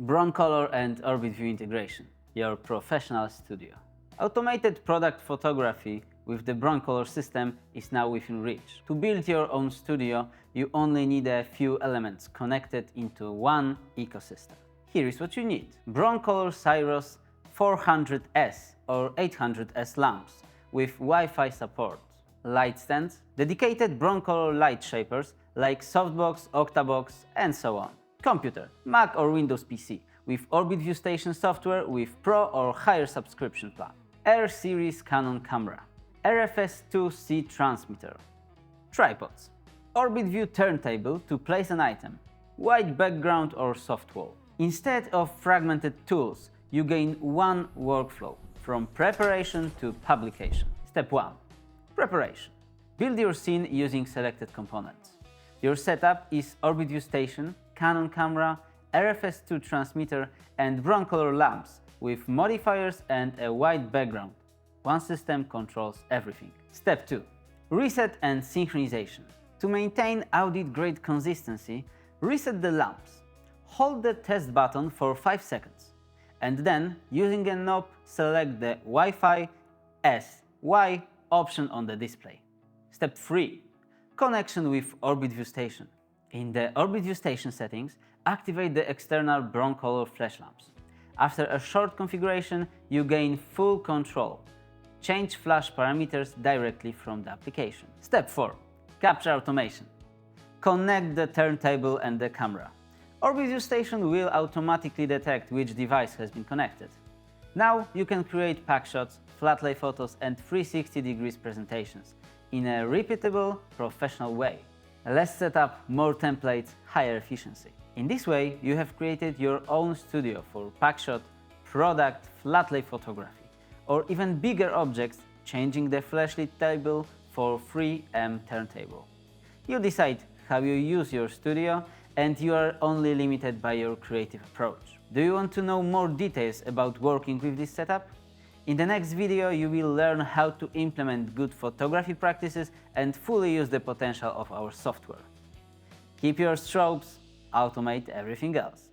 Broncolor and Orbitvu integration, your professional studio. Automated product photography with the broncolor system is now within reach. To build your own studio, you only need a few elements connected into one ecosystem. Here is what you need. Broncolor Siros 400S or 800S lamps with Wi-Fi support. Light stands, dedicated broncolor light shapers like softbox, octabox, and so on. Computer, Mac or Windows PC with Orbitvu Station software with Pro or higher subscription plan. R series Canon camera. RFS2C transmitter. Tripods. Orbitvu turntable to place an item. White background or soft wall. Instead of fragmented tools, you gain one workflow from preparation to publication. Step 1. Preparation. Build your scene using selected components. Your setup is Orbitvu Station, Canon camera, RFS2 transmitter and broncolor lamps with modifiers and a white background. One system controls everything. Step 2. Reset and synchronization. To maintain audit-grade consistency, reset the lamps. Hold the test button for 5 seconds and then, using a knob, select the Wi-Fi SY option on the display. Step 3. Connection with Orbitvu Station. In the Orbitvu Station settings, activate the external broncolor flash lamps. After a short configuration, you gain full control. Change flash parameters directly from the application. Step 4. Capture automation. Connect the turntable and the camera. Orbitvu Station will automatically detect which device has been connected. Now you can create packshots, flat lay photos and 360 degrees presentations in a repeatable, professional way. Less setup, more templates, higher efficiency. In this way, you have created your own studio for packshot, product, flat lay photography, or even bigger objects, changing the flashlight table for 3M turntable. You decide how you use your studio, and you are only limited by your creative approach. Do you want to know more details about working with this setup? In the next video, you will learn how to implement good photography practices and fully use the potential of our software. Keep your strobes, automate everything else.